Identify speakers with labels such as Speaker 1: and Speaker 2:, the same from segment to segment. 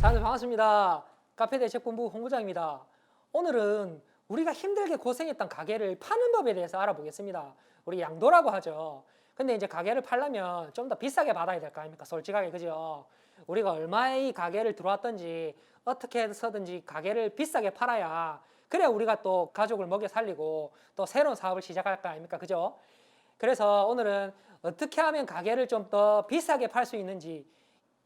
Speaker 1: 자, 반갑습니다. 카페대책본부 홍부장입니다. 오늘은 우리가 힘들게 고생했던 가게를 파는 법에 대해서 알아보겠습니다. 우리 양도라고 하죠. 근데 이제 가게를 팔려면 좀 더 비싸게 받아야 될 거 아닙니까? 솔직하게, 그죠? 우리가 얼마에 이 가게를 들어왔든지 어떻게 해서든지 가게를 비싸게 팔아야 그래야 우리가 또 가족을 먹여 살리고 또 새로운 사업을 시작할 거 아닙니까? 그죠? 그래서 오늘은 어떻게 하면 가게를 좀 더 비싸게 팔 수 있는지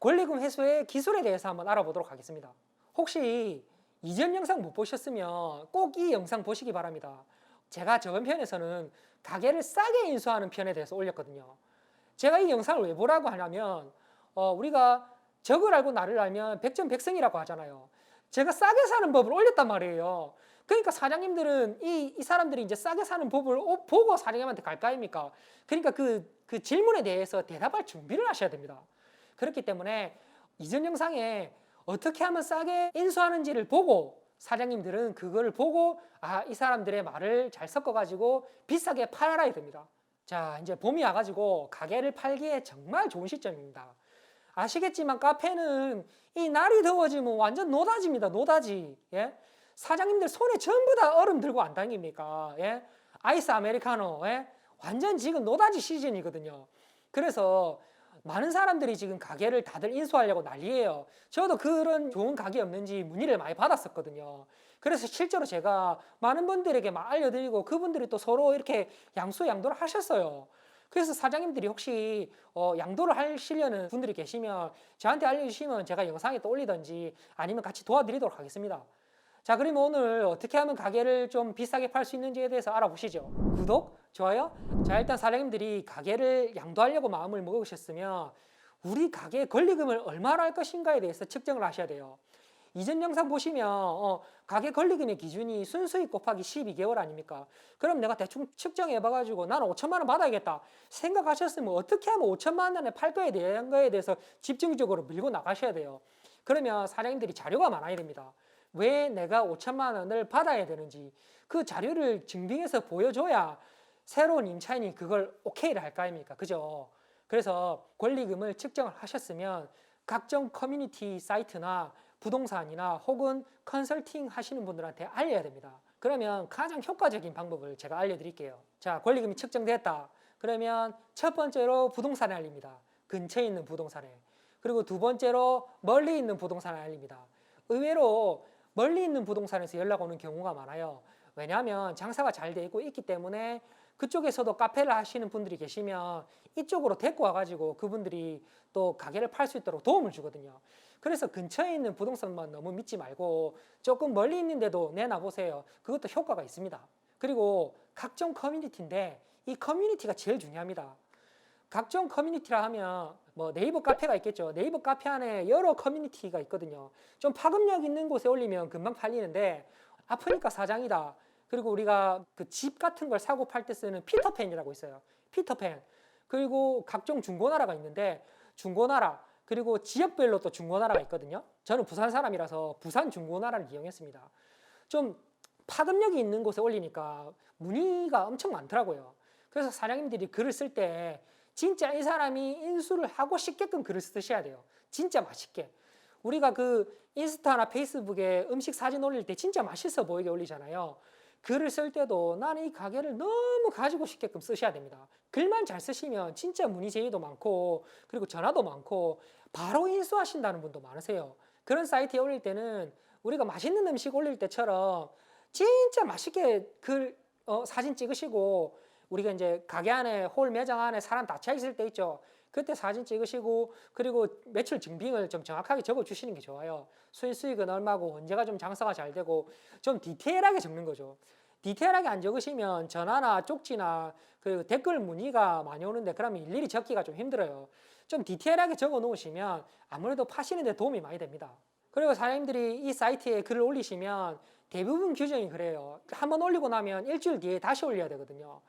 Speaker 1: 권리금 회수의 기술에 대해서 한번 알아보도록 하겠습니다. 혹시 이전 영상 못 보셨으면 꼭 이 영상 보시기 바랍니다. 제가 저번 편에서는 가게를 싸게 인수하는 편에 대해서 올렸거든요. 제가 이 영상을 왜 보라고 하냐면 우리가 적을 알고 나를 알면 백전백승이라고 하잖아요. 제가 싸게 사는 법을 올렸단 말이에요. 그러니까 사장님들은 이 사람들이 이제 싸게 사는 법을 보고 사장님한테 갈 거 아닙니까? 그러니까 그 질문에 대해서 대답할 준비를 하셔야 됩니다. 그렇기 때문에 이전 영상에 어떻게 하면 싸게 인수하는지를 보고 사장님들은 그거를 보고 이 사람들의 말을 잘 섞어가지고 비싸게 팔아야 됩니다. 자, 이제 봄이 와가지고 가게를 팔기에 정말 좋은 시점입니다. 아시겠지만 카페는 이 날이 더워지면 완전 노다지입니다. 노다지. 예? 사장님들 손에 전부 다 얼음 들고 안 다닙니까? 예? 아이스 아메리카노. 예? 완전 지금 노다지 시즌이거든요. 그래서 많은 사람들이 지금 가게를 다들 인수하려고 난리예요. 저도 그런 좋은 가게 없는지 문의를 많이 받았었거든요. 그래서 실제로 제가 많은 분들에게 막 알려드리고 그분들이 또 서로 이렇게 양도를 하셨어요. 그래서 사장님들이 혹시 양도를 하시려는 분들이 계시면 저한테 알려주시면 제가 영상에 또 올리든지 아니면 같이 도와드리도록 하겠습니다. 자, 그러면 오늘 어떻게 하면 가게를 좀 비싸게 팔 수 있는지에 대해서 알아보시죠. 구독, 좋아요. 자, 일단 사장님들이 가게를 양도하려고 마음을 먹으셨으면 우리 가게 권리금을 얼마나 할 것인가에 대해서 측정을 하셔야 돼요. 이전 영상 보시면 가게 권리금의 기준이 순수익 곱하기 12개월 아닙니까? 그럼 내가 대충 측정해 봐가지고 나는 5천만 원 받아야겠다 생각하셨으면 어떻게 하면 5천만 원에 팔 거에 대한 거에 대해서 집중적으로 밀고 나가셔야 돼요. 그러면 사장님들이 자료가 많아야 됩니다. 왜 내가 5천만 원을 받아야 되는지 그 자료를 증빙해서 보여줘야 새로운 임차인이 그걸 오케이를 할 거 아닙니까? 그죠? 그래서 권리금을 측정을 하셨으면 각종 커뮤니티 사이트나 부동산이나 혹은 컨설팅 하시는 분들한테 알려야 됩니다. 그러면 가장 효과적인 방법을 제가 알려드릴게요. 자, 권리금이 측정됐다. 그러면 첫 번째로 부동산에 알립니다. 근처에 있는 부동산에. 그리고 두 번째로 멀리 있는 부동산에 알립니다. 의외로 멀리 있는 부동산에서 연락 오는 경우가 많아요. 왜냐하면 장사가 잘 돼 있기 때문에 그쪽에서도 카페를 하시는 분들이 계시면 이쪽으로 데리고 와가지고 그분들이 또 가게를 팔 수 있도록 도움을 주거든요. 그래서 근처에 있는 부동산만 너무 믿지 말고 조금 멀리 있는데도 내놔보세요. 그것도 효과가 있습니다. 그리고 각종 커뮤니티인데 이 커뮤니티가 제일 중요합니다. 각종 커뮤니티라 하면 뭐 네이버 카페가 있겠죠. 네이버 카페 안에 여러 커뮤니티가 있거든요. 좀 파급력 있는 곳에 올리면 금방 팔리는데 아프니까 사장이다. 그리고 우리가 그 집 같은 걸 사고 팔 때 쓰는 피터팬이라고 있어요. 피터팬. 그리고 각종 중고나라가 있는데 중고나라 그리고 지역별로 또 중고나라가 있거든요. 저는 부산 사람이라서 부산 중고나라를 이용했습니다. 좀 파급력이 있는 곳에 올리니까 문의가 엄청 많더라고요. 그래서 사장님들이 글을 쓸 때 진짜 이 사람이 인수를 하고 싶게끔 글을 쓰셔야 돼요. 진짜 맛있게. 우리가 그 인스타나 페이스북에 음식 사진 올릴 때 진짜 맛있어 보이게 올리잖아요. 글을 쓸 때도 나는 이 가게를 너무 가지고 싶게끔 쓰셔야 됩니다. 글만 잘 쓰시면 진짜 문의 제의도 많고 그리고 전화도 많고 바로 인수하신다는 분도 많으세요. 그런 사이트에 올릴 때는 우리가 맛있는 음식 올릴 때처럼 진짜 맛있게 사진 찍으시고 우리가 이제 가게 안에 홀 매장 안에 사람 다 차 있을 때 있죠. 그때 사진 찍으시고 그리고 매출 증빙을 좀 정확하게 적어 주시는 게 좋아요. 수익은 얼마고 언제가 좀 장사가 잘 되고 좀 디테일하게 적는 거죠. 디테일하게 안 적으시면 전화나 쪽지나 그 댓글 문의가 많이 오는데 그러면 일일이 적기가 좀 힘들어요. 좀 디테일하게 적어 놓으시면 아무래도 파시는 데 도움이 많이 됩니다. 그리고 사장님들이 이 사이트에 글을 올리시면 대부분 규정이 그래요. 한번 올리고 나면 일주일 뒤에 다시 올려야 되거든요.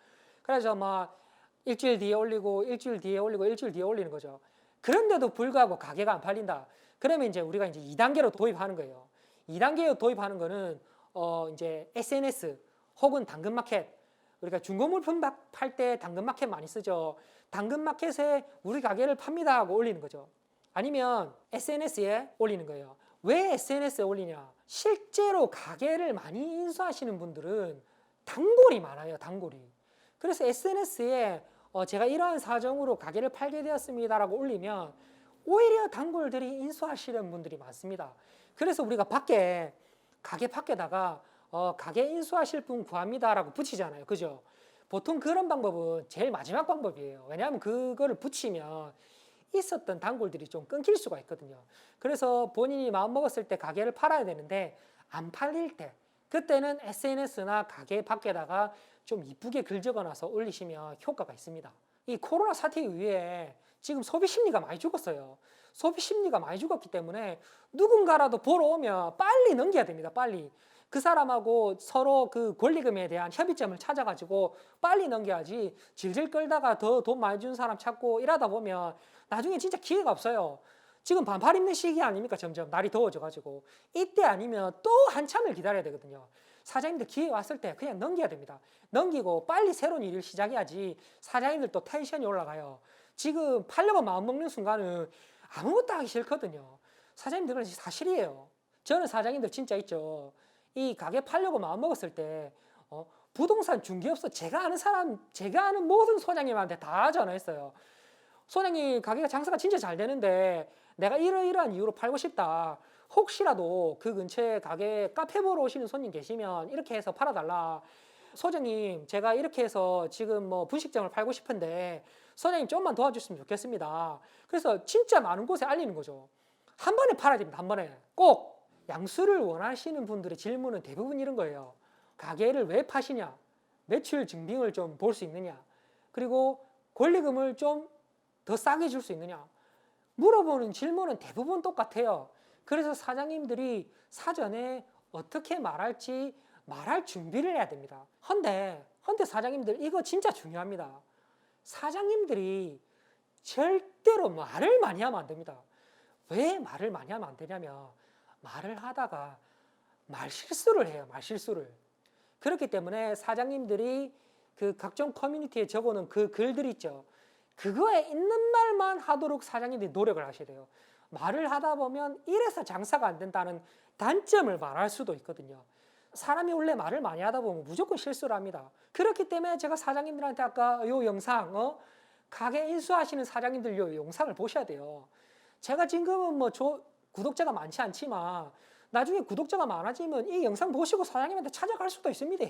Speaker 1: 그래서 막 일주일 뒤에 올리고 일주일 뒤에 올리고 일주일 뒤에 올리는 거죠. 그런데도 불구하고 가게가 안 팔린다. 그러면 이제 우리가 이제 2단계로 도입하는 거예요. 2단계로 도입하는 거는 이제 SNS 혹은 당근마켓. 우리가 중고물품 팔 때 당근마켓 많이 쓰죠. 당근마켓에 우리 가게를 팝니다 하고 올리는 거죠. 아니면 SNS에 올리는 거예요. 왜 SNS에 올리냐? 실제로 가게를 많이 인수하시는 분들은 단골이 많아요, 단골이. 그래서 SNS에 제가 이러한 사정으로 가게를 팔게 되었습니다라고 올리면 오히려 단골들이 인수하시는 분들이 많습니다. 그래서 우리가 가게 밖에다가 가게 인수하실 분 구합니다라고 붙이잖아요. 그죠? 보통 그런 방법은 제일 마지막 방법이에요. 왜냐하면 그거를 붙이면 있었던 단골들이 좀 끊길 수가 있거든요. 그래서 본인이 마음먹었을 때 가게를 팔아야 되는데 안 팔릴 때 그때는 SNS나 가게 밖에다가 좀 이쁘게 글 적어놔서 올리시면 효과가 있습니다. 이 코로나 사태 이후에 지금 소비 심리가 많이 죽었어요. 소비 심리가 많이 죽었기 때문에 누군가라도 보러 오면 빨리 넘겨야 됩니다. 빨리. 그 사람하고 서로 그 권리금에 대한 협의점을 찾아가지고 빨리 넘겨야지 질질 끌다가 더 돈 많이 준 사람 찾고 이러다 보면 나중에 진짜 기회가 없어요. 지금 반팔 입는 시기 아닙니까? 점점 날이 더워져가지고 이때 아니면 또 한참을 기다려야 되거든요. 사장님들 기회 왔을 때 그냥 넘겨야 됩니다. 넘기고 빨리 새로운 일을 시작해야지 사장님들 또 텐션이 올라가요. 지금 팔려고 마음먹는 순간은 아무것도 하기 싫거든요. 사장님들은 사실이에요. 저는 사장님들 진짜 있죠. 이 가게 팔려고 마음먹었을 때 부동산 중개업소 제가 아는 모든 소장님한테 다 전화했어요. 소장님 가게가 장사가 진짜 잘 되는데 내가 이러이러한 이유로 팔고 싶다. 혹시라도 그 근처에 가게 카페 보러 오시는 손님 계시면 이렇게 해서 팔아달라. 소장님 제가 이렇게 해서 지금 뭐 분식점을 팔고 싶은데 소장님 좀만 도와주시면 좋겠습니다. 그래서 진짜 많은 곳에 알리는 거죠. 한 번에 팔아야 됩니다. 한 번에. 꼭 양수를 원하시는 분들의 질문은 대부분 이런 거예요. 가게를 왜 파시냐? 매출 증빙을 좀 볼 수 있느냐? 그리고 권리금을 좀 더 싸게 줄 수 있느냐? 물어보는 질문은 대부분 똑같아요. 그래서 사장님들이 사전에 어떻게 말할지 말할 준비를 해야 됩니다. 헌데 사장님들 이거 진짜 중요합니다. 사장님들이 절대로 말을 많이 하면 안 됩니다. 왜 말을 많이 하면 안 되냐면 말을 하다가 말실수를 해요. 말실수를. 그렇기 때문에 사장님들이 그 각종 커뮤니티에 적어놓은 그 글들 있죠. 그거에 있는 말만 하도록 사장님들이 노력을 하셔야 돼요. 말을 하다 보면 이래서 장사가 안 된다는 단점을 말할 수도 있거든요. 사람이 원래 말을 많이 하다 보면 무조건 실수를 합니다. 그렇기 때문에 제가 사장님들한테 아까 요 영상, 가게 인수하시는 사장님들 요 영상을 보셔야 돼요. 제가 지금은 뭐 구독자가 많지 않지만 나중에 구독자가 많아지면 이 영상 보시고 사장님한테 찾아갈 수도 있습니다.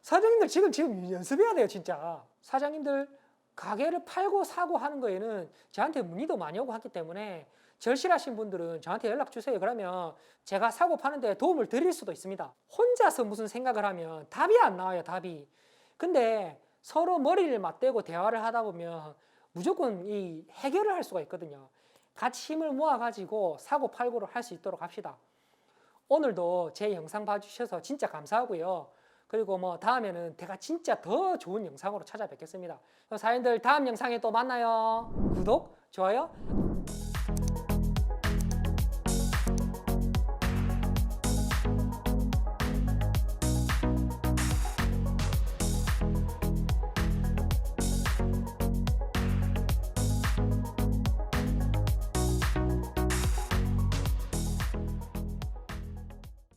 Speaker 1: 사장님들 지금 연습해야 돼요, 진짜. 사장님들 가게를 팔고 사고 하는 거에는 저한테 문의도 많이 오고 하기 때문에 절실하신 분들은 저한테 연락 주세요. 그러면 제가 사고 파는데 도움을 드릴 수도 있습니다. 혼자서 무슨 생각을 하면 답이 안 나와요, 답이. 근데 서로 머리를 맞대고 대화를 하다 보면 무조건 이 해결을 할 수가 있거든요. 같이 힘을 모아가지고 사고 팔고를 할 수 있도록 합시다. 오늘도 제 영상 봐주셔서 진짜 감사하고요. 그리고 뭐 다음에는 제가 진짜 더 좋은 영상으로 찾아뵙겠습니다. 사장님들 다음 영상에 또 만나요. 구독, 좋아요.